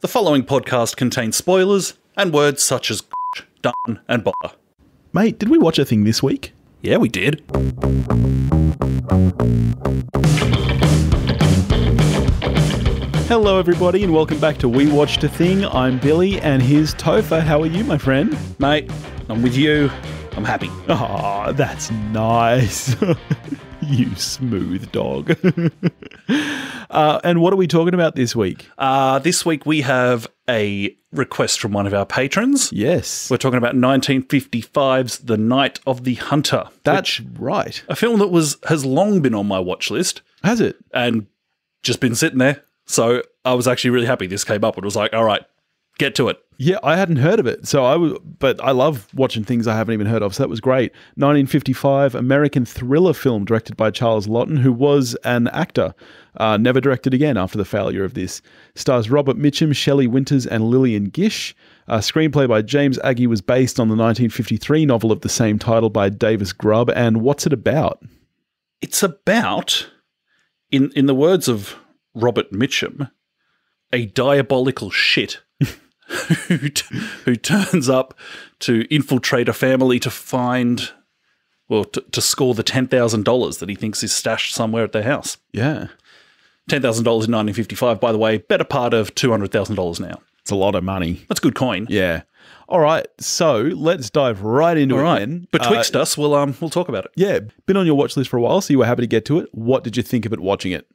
The following podcast contains spoilers and words such as done and bother. Mate, did we watch a thing this week? Yeah, we did. Hello everybody and welcome back to We Watched a Thing. I'm Billy and here's Topher. How are you, my friend? Mate, I'm with you. I'm happy. Oh, that's nice. You smooth dog. And what are we talking about this week? This week we have a request from one of our patrons. Yes. We're talking about 1955's The Night of the Hunter. That's right. A film that has long been on my watch list. Has it? And just been sitting there. So I was actually really happy this came up. It was like, all right, get to it. Yeah, I hadn't heard of it. But I love watching things I haven't even heard of. So that was great. 1955 American thriller film directed by Charles Laughton, who was an actor. Never directed again after the failure of this. Stars Robert Mitchum, Shelley Winters, and Lillian Gish. Screenplay by James Agee was based on the 1953 novel of the same title by Davis Grubb. And what's it about? It's about, in the words of Robert Mitchum, a diabolical shit who turns up to infiltrate a family to find, well, to score the $10,000 that he thinks is stashed somewhere at their house. Yeah. $10,000 in 1955, by the way, better part of $200,000 now. It's a lot of money. That's good coin. Yeah. All right. So let's dive right into it then. Betwixt us, we'll talk about it. Yeah. Been on your watch list for a while, so you were happy to get to it. What did you think of it watching it?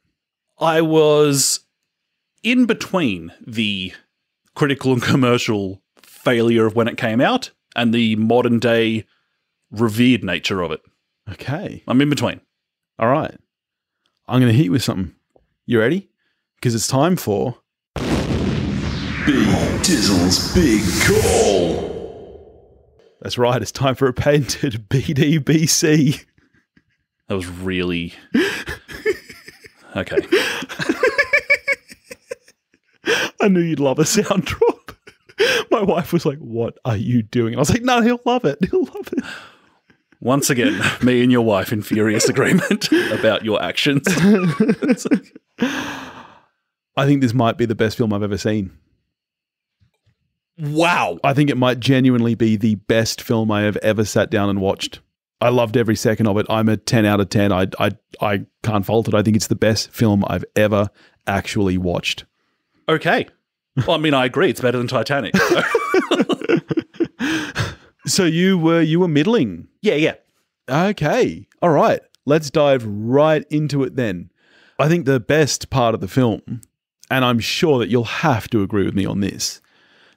I was in between the critical and commercial failure of when it came out and the modern day revered nature of it. Okay. I'm in between. All right. I'm going to hit you with something. You ready? Because it's time for Big Dizzle's Big Call. That's right. It's time for a patented BDBC. That was really... Okay. I knew you'd love a sound drop. My wife was like, "What are you doing?" And I was like, "No, he'll love it. He'll love it." Once again, me and your wife in furious agreement about your actions. I think this might be the best film I've ever seen. Wow. I think it might genuinely be the best film I have ever sat down and watched. I loved every second of it. I'm a 10 out of 10. I can't fault it. I think it's the best film I've ever actually watched. Okay. Well, I mean, I agree. It's better than Titanic. So, so you were middling. Yeah. Okay. All right. Let's dive right into it then. I think the best part of the film, and I'm sure that you'll have to agree with me on this,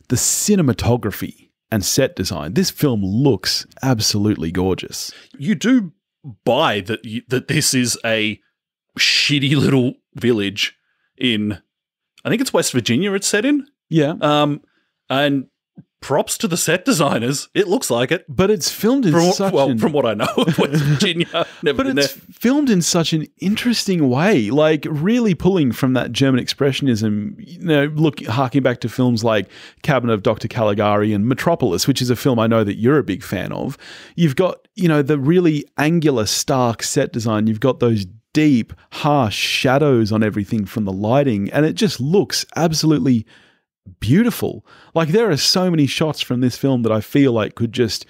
the cinematography and set design. This film looks absolutely gorgeous. You do buy that this is a shitty little village in, I think it's West Virginia it's set in. Yeah. And props to the set designers. It looks like it. But it's filmed in from what I know of West Virginia. Never been there. Filmed in such an interesting way, like really pulling from that German expressionism, harking back to films like Cabinet of Dr. Caligari and Metropolis, which is a film I know that you're a big fan of. You've got, the really angular, stark set design. You've got those deep, harsh shadows on everything from the lighting, and it just looks absolutely beautiful. Like there are so many shots from this film that I feel like could just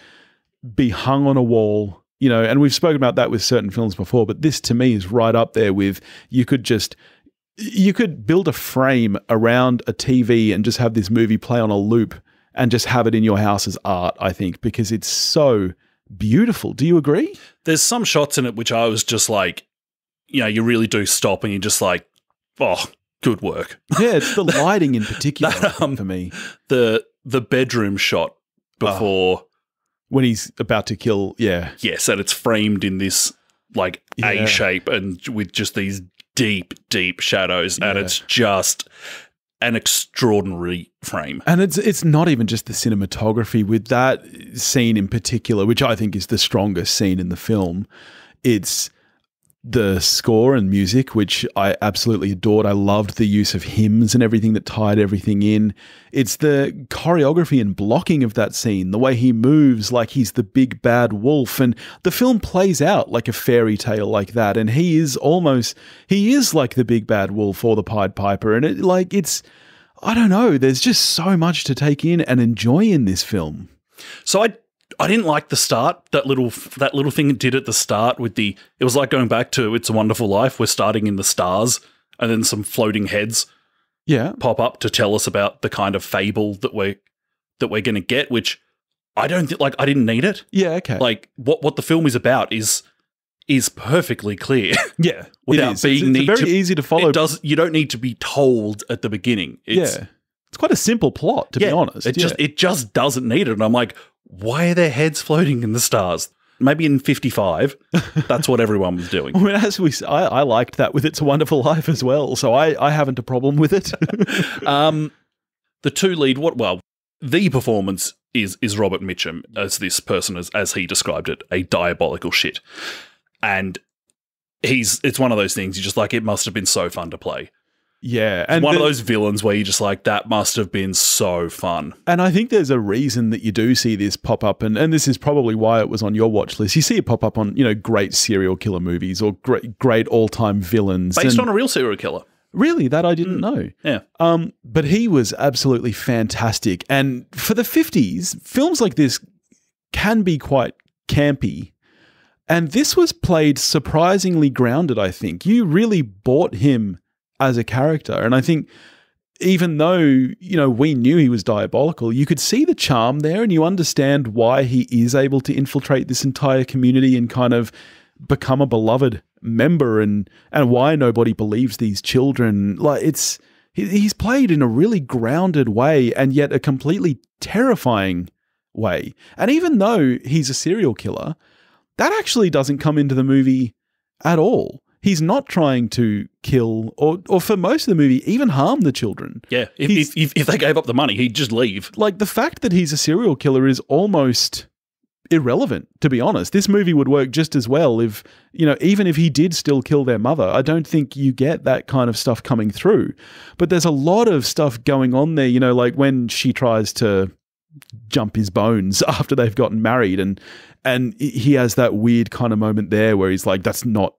be hung on a wall, and we've spoken about that with certain films before, but this to me is right up there with you could build a frame around a TV and just have this movie play on a loop and just have it in your house as art, I think, because it's so beautiful. Do you agree? There's some shots in it which I was just like, you really do stop and you're just like, oh, good work. Yeah, it's the lighting in particular for me. The bedroom shot before... when he's about to kill, yeah. Yes, and it's framed in this like A shape and with just these deep, deep shadows, and it's just an extraordinary frame. And it's not even just the cinematography with that scene in particular, which I think is the strongest scene in the film. It's the score and music, which I absolutely adored. I loved the use of hymns and everything that tied everything in. It's the choreography and blocking of that scene, the way he moves like he's the big bad wolf, and the film plays out like a fairy tale like that, and he is like the big bad wolf or the Pied Piper, and I don't know. There's just so much to take in and enjoy in this film. So I didn't like the start, that little thing it did at the start with it was like going back to It's a Wonderful Life. We're starting in the stars and then some floating heads pop up to tell us about the kind of fable that we're going to get, which I don't think, like, I didn't need it. Yeah, okay. Like what the film is about is perfectly clear. Yeah. Without being it's very easy to follow. You don't need to be told at the beginning. It's quite a simple plot, to be honest. It just doesn't need it. And I'm like, why are their heads floating in the stars? Maybe in 55, that's what everyone was doing. I mean, I liked that with It's a Wonderful Life as well, so I haven't a problem with it. The two lead, the performance is Robert Mitchum as this person, as he described it, a diabolical shit. And it's one of those things, you're just like, it must have been so fun to play. Yeah. And one of those villains where you're just like, that must have been so fun. And I think there's a reason that you do see this pop up, and this is probably why it was on your watch list. You see it pop up on, great serial killer movies or great all-time villains. Based on a real serial killer. Really? That I didn't know. Yeah. But he was absolutely fantastic. And for the 50s, films like this can be quite campy. And this was played surprisingly grounded, I think. You really bought him as a character. And I think even though, we knew he was diabolical, you could see the charm there and you understand why he is able to infiltrate this entire community and kind of become a beloved member and why nobody believes these children. Like he's played in a really grounded way and yet a completely terrifying way. And even though he's a serial killer, that actually doesn't come into the movie at all. He's not trying to kill or for most of the movie, even harm the children. Yeah, if they gave up the money, he'd just leave. Like, the fact that he's a serial killer is almost irrelevant, to be honest. This movie would work just as well if, even if he did still kill their mother. I don't think you get that kind of stuff coming through. But there's a lot of stuff going on there, like when she tries to jump his bones after they've gotten married and he has that weird kind of moment there where he's like, that's not,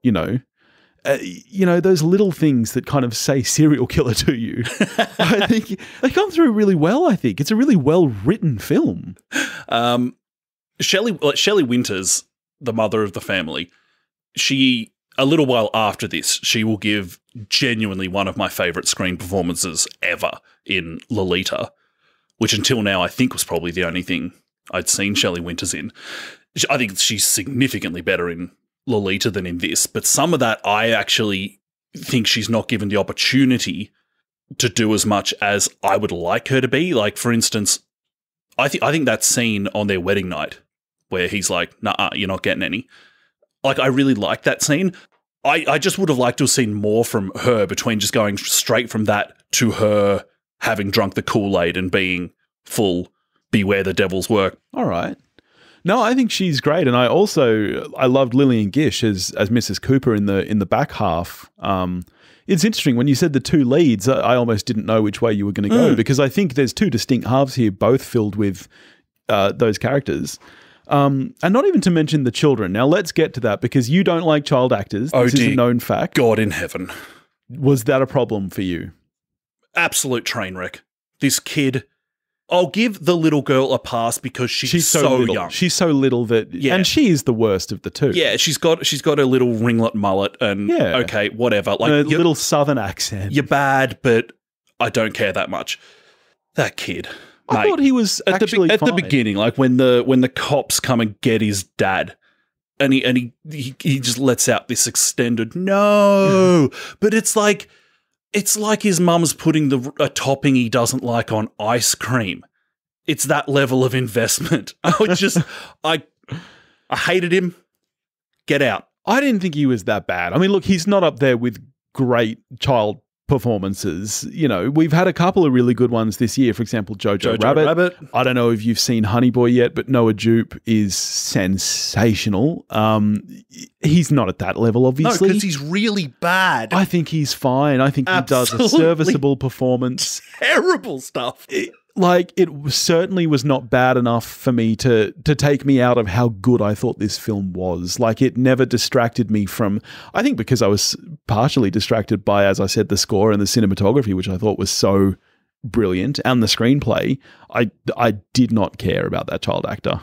those little things that kind of say serial killer to you. I think they come through really well, I think. It's a really well-written film. Shelley Winters, the mother of the family, she, a little while after this, she will give genuinely one of my favourite screen performances ever in Lolita, which until now I think was probably the only thing I'd seen Shelley Winters in. I think she's significantly better in Lolita than in this, but some of that I actually think she's not given the opportunity to do as much as I would like her to be. Like, for instance, I think that scene on their wedding night where he's like, nah, you're not getting any. Like, I really like that scene. I just would have liked to have seen more from her between just going straight from that to her having drunk the Kool-Aid and being full beware the devil's work. All right. No, I think she's great, and I loved Lillian Gish as Mrs. Cooper in the back half. It's interesting when you said the two leads. I almost didn't know which way you were going to go because I think there's two distinct halves here, both filled with those characters, and not even to mention the children. Now let's get to that because you don't like child actors. This is a known fact. God in heaven, was that a problem for you? Absolute train wreck. This kid. I'll give the little girl a pass because she's so young. She's so little and she is the worst of the two. Yeah, she's got a little ringlet mullet and okay, whatever. Like a little southern accent. You're bad, but I don't care that much. That kid. I thought he was at the beginning, like when the cops come and get his dad. And he just lets out this extended no. But it's like his mum's putting a topping he doesn't like on ice cream. It's that level of investment. I hated him. Get out. I didn't think he was that bad. I mean, look, he's not up there with great child performances. We've had a couple of really good ones this year. For example, Jojo Rabbit. I don't know if you've seen Honey Boy yet, but Noah Jupe is sensational. He's not at that level, obviously. No, because he's really bad. I think he's fine. I think he does a serviceable performance. Terrible stuff. It certainly was not bad enough for me to take me out of how good I thought this film was. Like, it never distracted me from, I think because I was partially distracted by, as I said, the score and the cinematography, which I thought was so brilliant, and the screenplay, I did not care about that child actor.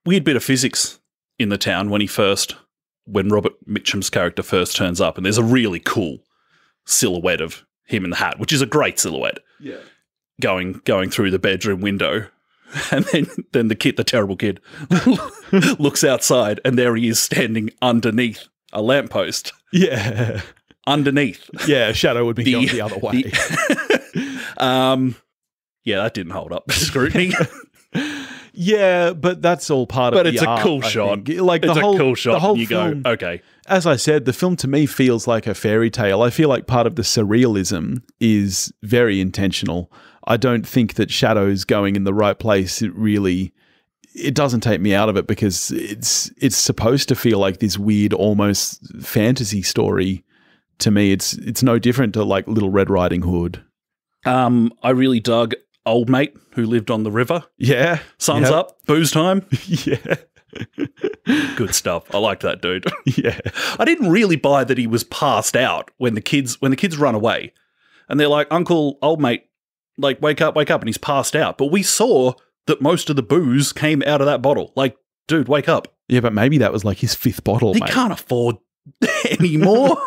Weird bit of physics in the town when Robert Mitchum's character first turns up, and there's a really cool silhouette of him in the hat, which is a great silhouette. Yeah. Going through the bedroom window. And then the terrible kid, looks outside, and there he is standing underneath a lamppost. Yeah. Underneath. Yeah, Shadow would be going the other way. Yeah, that didn't hold up scrutiny. Yeah, but that's all part of but the it's art, a cool I shot. think. Like it's the whole, a cool shot. The whole and you film, go, okay. As I said, the film to me feels like a fairy tale. I feel like part of the surrealism is very intentional. I don't think that Shadow's going in the right place. It doesn't take me out of it because it's supposed to feel like this weird, almost fantasy story. To me, it's no different to like Little Red Riding Hood. I really dug Old Mate who lived on the river. Yeah. Sun's up, booze time. Yeah. Good stuff. I liked that dude. Yeah. I didn't really buy that he was passed out when the kids run away. And they're like, Uncle, Old Mate, like, wake up, and he's passed out. But we saw that most of the booze came out of that bottle. Like, dude, wake up. Yeah, but maybe that was like his fifth bottle, He mate. can't afford anymore.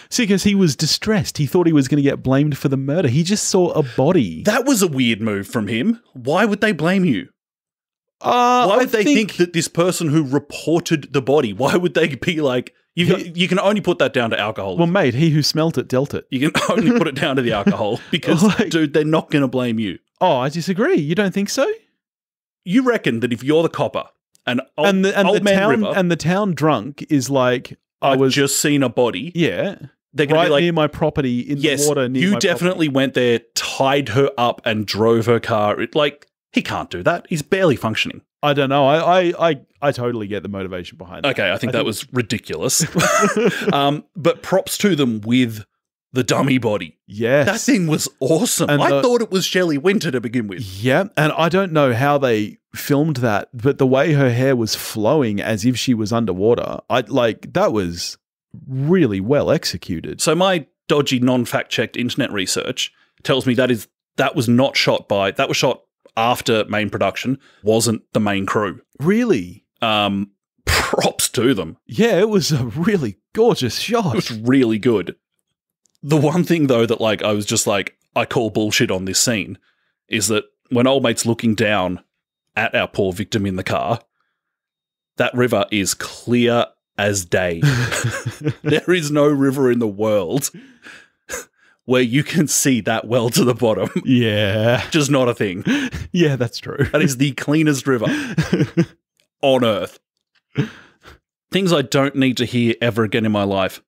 See, because he was distressed. He thought he was going to get blamed for the murder. He just saw a body. That was a weird move from him. Why would they blame you? Why would they think that this person who reported the body, why would they be like, you can only put that down to alcohol. Well, mate, he who smelt it dealt it. You can only put it down to the alcohol because, dude, they're not going to blame you. Oh, I disagree. You don't think so? You reckon that if you're the copper and the town drunk is like, I've just seen a body. Yeah. They're going to be like, near my property in the water. Near you my definitely went there, tied her up and drove her car. He can't do that. He's barely functioning. I don't know. I totally get the motivation behind that. Okay, I think that was ridiculous. But props to them with the dummy body. Yes. That thing was awesome. And I thought it was Shelley Winter to begin with. Yeah, and I don't know how they filmed that, but the way her hair was flowing as if she was underwater, that was really well executed. So my dodgy non-fact-checked internet research tells me that was shot after main production, wasn't the main crew. Really? Props to them. Yeah, it was a really gorgeous shot. It was really good. The one thing, though, that I was just like, I call bullshit on this scene, is that when Old Mate's looking down at our poor victim in the car, that river is clear as day. There is no river in the world where you can see that well to the bottom. Yeah. Just not a thing. Yeah, that's true. That is the cleanest river on earth. Things I don't need to hear ever again in my life.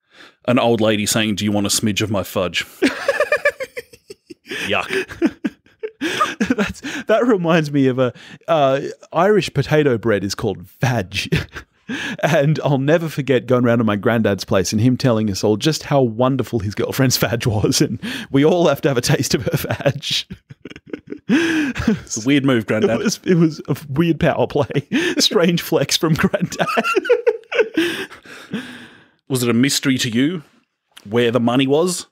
An old lady saying, "Do you want a smidge of my fudge?" Yuck. That reminds me of Irish potato bread is called vag. And I'll never forget going around to my granddad's place and him telling us all just how wonderful his girlfriend's vag was. And we all have to have a taste of her vag. It's a weird move, Granddad. It was a weird power play. Strange flex from Granddad. Was it a mystery to you where the money was?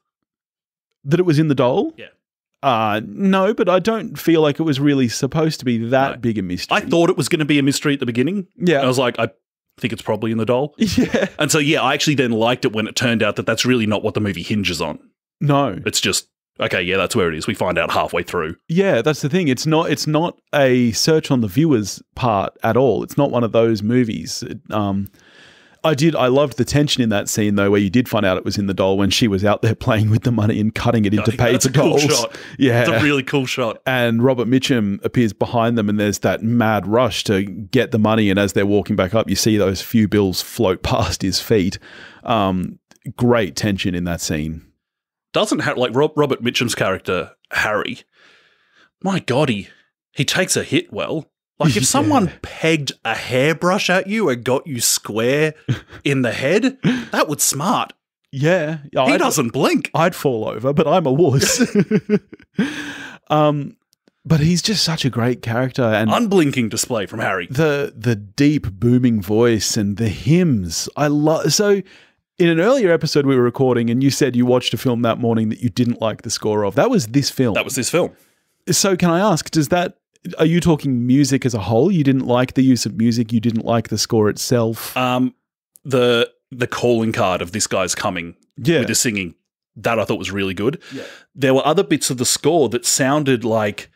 That it was in the doll? Yeah. No, but I don't feel like it was really supposed to be that big a mystery. I thought it was going to be a mystery at the beginning. Yeah. I was like, I think it's probably in the doll. Yeah. And so, I actually then liked it when it turned out that that's really not what the movie hinges on. No. It's just, okay, yeah, that's where it is. We find out halfway through. Yeah, that's the thing. It's not a search on the viewer's part at all. It's not one of those movies. I loved the tension in that scene, though, where you did find out it was in the doll when she was out there playing with the money and cutting it into paper dolls. Cool shot. Yeah. It's a really cool shot. And Robert Mitchum appears behind them and there's that mad rush to get the money. And as they're walking back up, you see those few bills float past his feet. Great tension in that scene. Doesn't have, Robert Mitchum's character, Harry, my God, he takes a hit well. Like, if someone pegged a hairbrush at you and got you square in the head, that would smart. Yeah. He doesn't blink. I'd fall over, but I'm a wuss. But he's just such a great character. And unblinking display from Harry. The deep, booming voice and the hymns. So in an earlier episode we were recording and you said you watched a film that morning that you didn't like the score of. That was this film. So can I ask, are you talking music as a whole? You didn't like the use of music? You didn't like the score itself? The calling card of this guy's coming with the singing, that I thought was really good. Yeah. There were other bits of the score that sounded like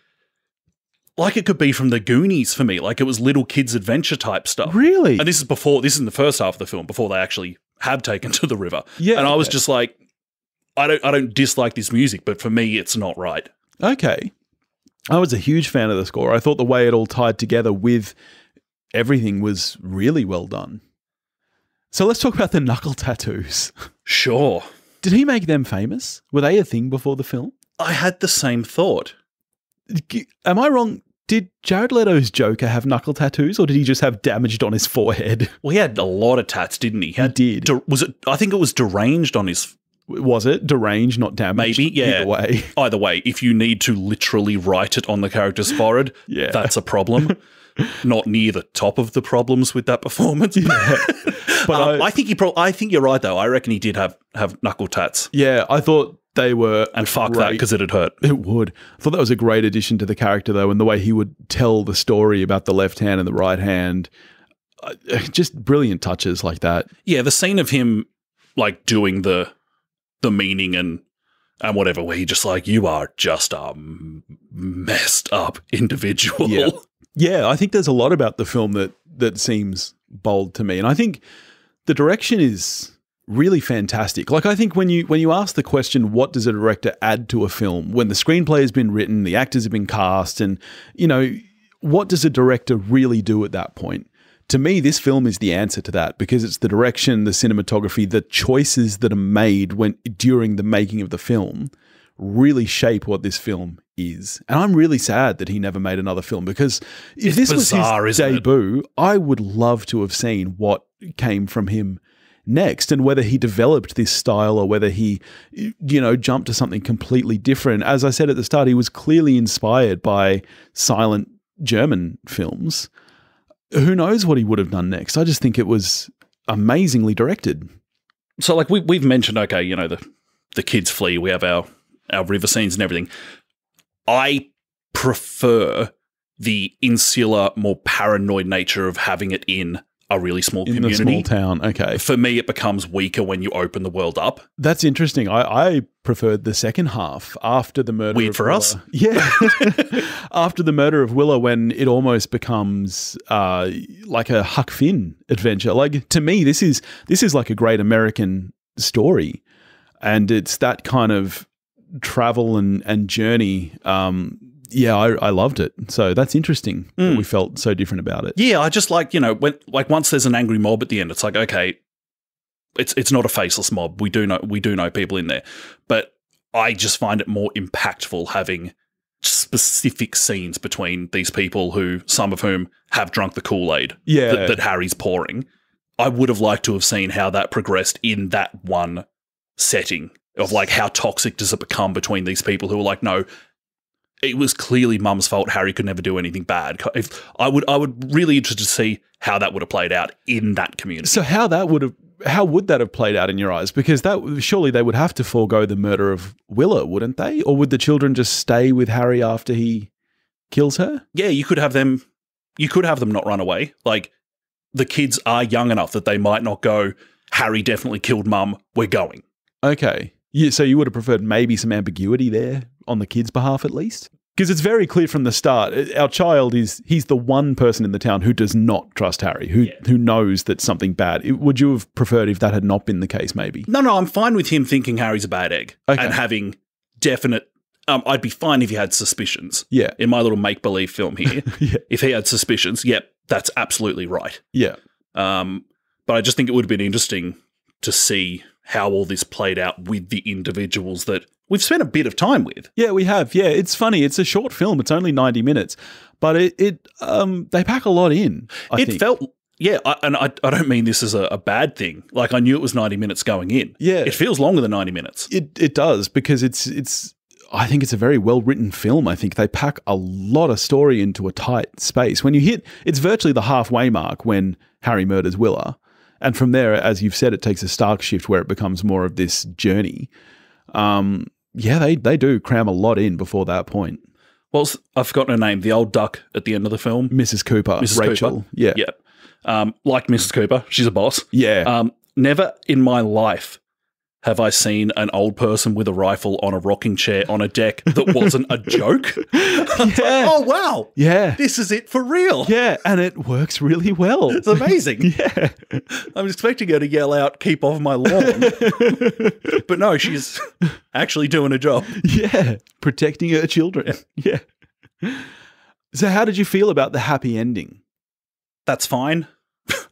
it could be from the Goonies for me, like it was little kids' adventure type stuff. Really? And this is in the first half of the film, before they actually have taken to the river. Yeah. And I was just like, I don't dislike this music, but for me, it's not right. Okay. I was a huge fan of the score. I thought the way it all tied together with everything was really well done. So let's talk about the knuckle tattoos. Sure. Did he make them famous? Were they a thing before the film? I had the same thought. Am I wrong? Did Jared Leto's Joker have knuckle tattoos, or did he just have damaged on his forehead? Well, he had a lot of tats, didn't he? He did. I think it was deranged on his... Was it? Deranged, not damaged? Maybe, yeah. Either way. If you need to literally write it on the character's forehead, that's a problem. Not near the top of the problems with that performance. Yeah. But I think you're right, though. I reckon he did have knuckle tats. Yeah, I thought they were... And fuck that, because it'd hurt. It would. I thought that was a great addition to the character, though, and the way he would tell the story about the left hand and the right hand. Just brilliant touches like that. Yeah, the scene of him like doing the meaning and whatever, where he just like, you are just a messed up individual. Yeah, I think there's a lot about the film that seems bold to me. And I think the direction is really fantastic. Like, I think when you ask the question, what does a director add to a film, when the screenplay has been written, the actors have been cast, and, what does a director really do at that point? To me, this film is the answer to that, because it's the direction, the cinematography, the choices that are made during the making of the film really shape what this film is. And I'm really sad that he never made another film, because if this was his debut, I would love to have seen what came from him next, and whether he developed this style or whether he, jumped to something completely different. As I said at the start, he was clearly inspired by silent German films. Who knows what he would have done next? I just think it was amazingly directed. So, like, we've mentioned, okay, the kids flee, we have our river scenes and everything. I prefer the insular, more paranoid nature of having it in a really small community. In the small town, okay. For me, it becomes weaker when you open the world up. That's interesting. I preferred the second half after the murder Weird of for Willa. us. Yeah. After the murder of Willa, when it almost becomes like a Huck Finn adventure. Like, to me, this is like a great American story. And it's that kind of travel and journey. I loved it. So that's interesting that we felt so different about it. Yeah, I just like, once there's an angry mob at the end, it's like, okay, it's not a faceless mob. We do know people in there. But I just find it more impactful having specific scenes between these people, who some of whom have drunk the Kool-Aid that Harry's pouring. I would have liked to have seen how that progressed in that one setting of, like, how toxic does it become between these people who are like, no, it was clearly Mum's fault. Harry could never do anything bad. I would really interested to see how that would have played out in that community. So how would that have played out in your eyes? Because surely they would have to forego the murder of Willa, wouldn't they? Or would the children just stay with Harry after he kills her? Yeah, you could have them not run away. Like, the kids are young enough that they might not go, Harry definitely killed Mum, we're going. Okay. Yeah, so you would have preferred maybe some ambiguity there on the kids' behalf at least? Because it's very clear from the start, our child he's the one person in the town who does not trust Harry, who knows that something bad. Would you have preferred if that had not been the case, maybe? No, I'm fine with him thinking Harry's a bad egg and having definite... I'd be fine if he had suspicions. Yeah. In my little make-believe film here. Yeah. If he had suspicions, that's absolutely right. Yeah. But I just think it would have been interesting to see how all this played out with the individuals that we've spent a bit of time with. Yeah, we have. Yeah, it's funny. It's a short film. It's only 90 minutes, but they pack a lot in, I think. Felt, yeah, I don't mean this as a bad thing. Like, I knew it was 90 minutes going in. Yeah. It feels longer than 90 minutes. It does, because I think it's a very well-written film. I think they pack a lot of story into a tight space. When it's virtually the halfway mark when Harry murders Willa. And from there, as you've said, it takes a stark shift where it becomes more of this journey. They do cram a lot in before that point. I've forgotten her name, the old duck at the end of the film. Mrs. Cooper. Mrs. Rachel. Cooper. Yeah. Like Mrs. Cooper, she's a boss. Yeah. Never in my life have I seen an old person with a rifle on a rocking chair on a deck that wasn't a joke. Oh, wow. Yeah. This is it for real. Yeah, and it works really well. It's amazing. Yeah. I'm expecting her to yell out, "Keep off my lawn." But no, she's actually doing a job. Yeah. Protecting her children. Yeah. So how did you feel about the happy ending? That's fine,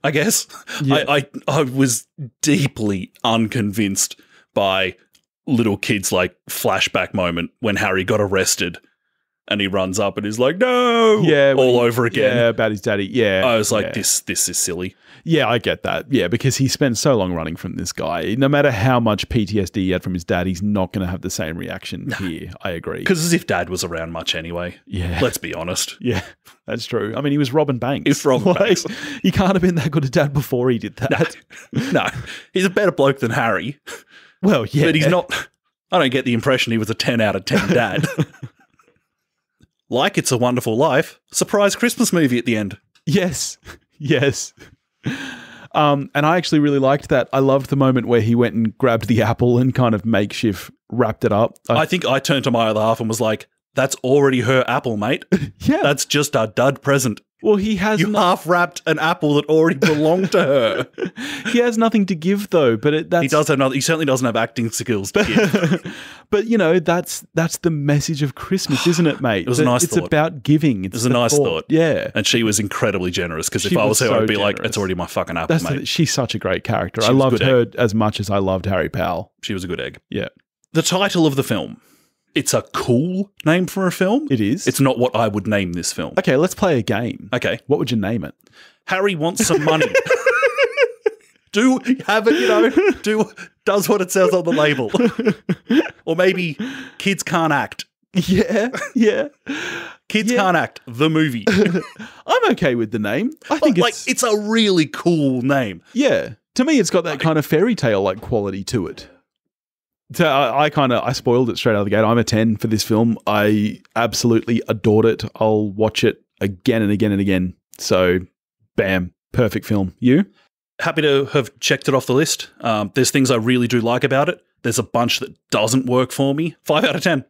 I guess. Yeah. I was deeply unconvinced by little kids' like flashback moment when Harry got arrested and he runs up and is like, "No!" all over again. Yeah, about his daddy. Yeah. I was like, this is silly. Yeah, I get that. Yeah, because he spent so long running from this guy. No matter how much PTSD he had from his dad, he's not going to have the same reaction here. I agree. Because as if Dad was around much anyway. Yeah. Let's be honest. Yeah, that's true. I mean, he was robbing banks. He was robbing banks. He can't have been that good a dad before he did that. No. He's a better bloke than Harry. Well, yeah. But he's not. I don't get the impression he was a 10 out of 10 dad. Like It's a Wonderful Life, surprise Christmas movie at the end. Yes. Yes. And I actually really liked that. I loved the moment where he went and grabbed the apple and kind of makeshift wrapped it up. I think I turned to my other half and was like, "That's already her apple, mate. Yeah. That's just a dud present. Well, he has You half-wrapped an apple that already belonged to her." He has nothing to give, though. But that's He does have nothing. He certainly doesn't have acting skills to give. But you know, that's the message of Christmas, isn't it, mate? It was a nice It's thought. about giving. It was a nice thought. Yeah. And she was incredibly generous because if She I was was her, so I'd be like, generous. "It's already my fucking apple, mate." She's such a great character. She I was loved good her as much as I loved Harry Powell. She was a good egg. Yeah. The title of the film. It's a cool name for a film. It is. It's not what I would name this film. Okay, let's play a game. Okay. What would you name it? Harry wants some money. Does what it says on the label. Or maybe Kids Can't Act. Yeah. Yeah. Kids Can't Act, the movie. I'm okay with the name. I think it's a really cool name. Yeah. To me, it's got that kind of fairy tale like quality to it. So I spoiled it straight out of the gate. I'm a 10 for this film. I absolutely adored it. I'll watch it again and again and again. So, bam, perfect film. You? Happy to have checked it off the list. There's things I really do like about it. There's a bunch that doesn't work for me. 5 out of 10.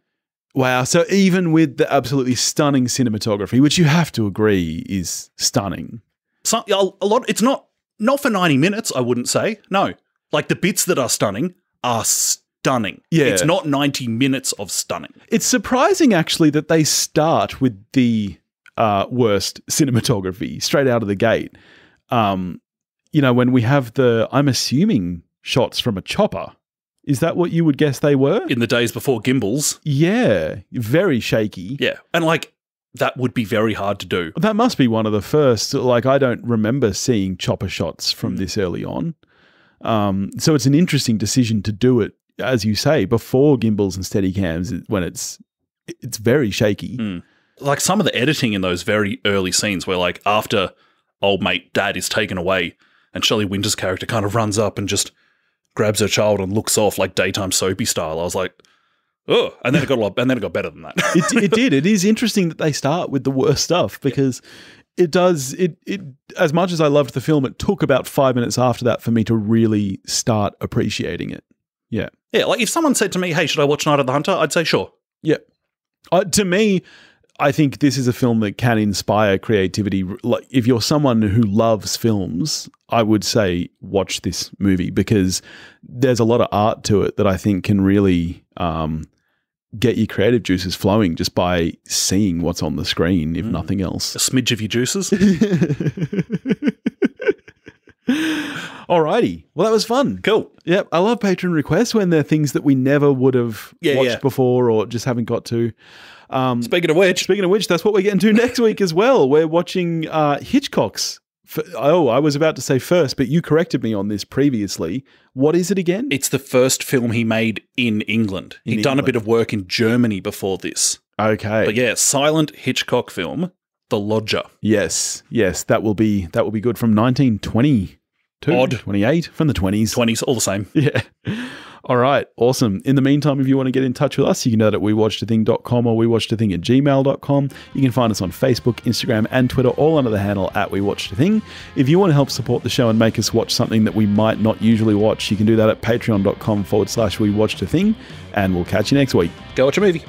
Wow. So even with the absolutely stunning cinematography, which you have to agree is stunning. A lot. It's not for 90 minutes, I wouldn't say. No. Like the bits that are stunning are stunning. Yeah. It's not 90 minutes of stunning. It's surprising, actually, that they start with the worst cinematography straight out of the gate. You know, when we have I'm assuming, shots from a chopper. Is that what you would guess they were? In the days before gimbals. Yeah. Very shaky. Yeah. And like, that would be very hard to do. That must be one of the first. Like, I don't remember seeing chopper shots from this early on. So it's an interesting decision to do it, as you say, before gimbals and Steadicams, when it's very shaky. Mm. Like some of the editing in those very early scenes where like after old mate dad is taken away and Shelley Winters' character kind of runs up and just grabs her child and looks off like daytime soapy style. I was like, oh, and then it got better than that. It did. It is interesting that they start with the worst stuff because it does. It as much as I loved the film, it took about 5 minutes after that for me to really start appreciating it. Yeah. Yeah. Like if someone said to me, "Hey, should I watch Night of the Hunter?" I'd say sure. Yeah. To me, I think this is a film that can inspire creativity. Like, if you're someone who loves films, I would say watch this movie because there's a lot of art to it that I think can really get your creative juices flowing just by seeing what's on the screen, if nothing else. A smidge of your juices. Alrighty. Well, that was fun. Cool. Yep. I love patron requests when they're things that we never would have watched before or just haven't got to. Speaking of which, that's what we're getting to next week as well. We're watching Hitchcock's. I was about to say first, but you corrected me on this previously. What is it again? It's the first film he made in England. He'd done a bit of work in Germany before this. Okay. But yeah, silent Hitchcock film, The Lodger. Yes. That will be good from 1922. Odd. 28 from the 20s. 20s, all the same. Yeah. All right, awesome. In the meantime, if you want to get in touch with us, you can do that at wewatchedathing.com or wewatchedathing@gmail.com. You can find us on Facebook, Instagram, and Twitter, all under the handle @wewatchedathing. If you want to help support the show and make us watch something that we might not usually watch, you can do that at patreon.com/wewatchedathing. And we'll catch you next week. Go watch a movie.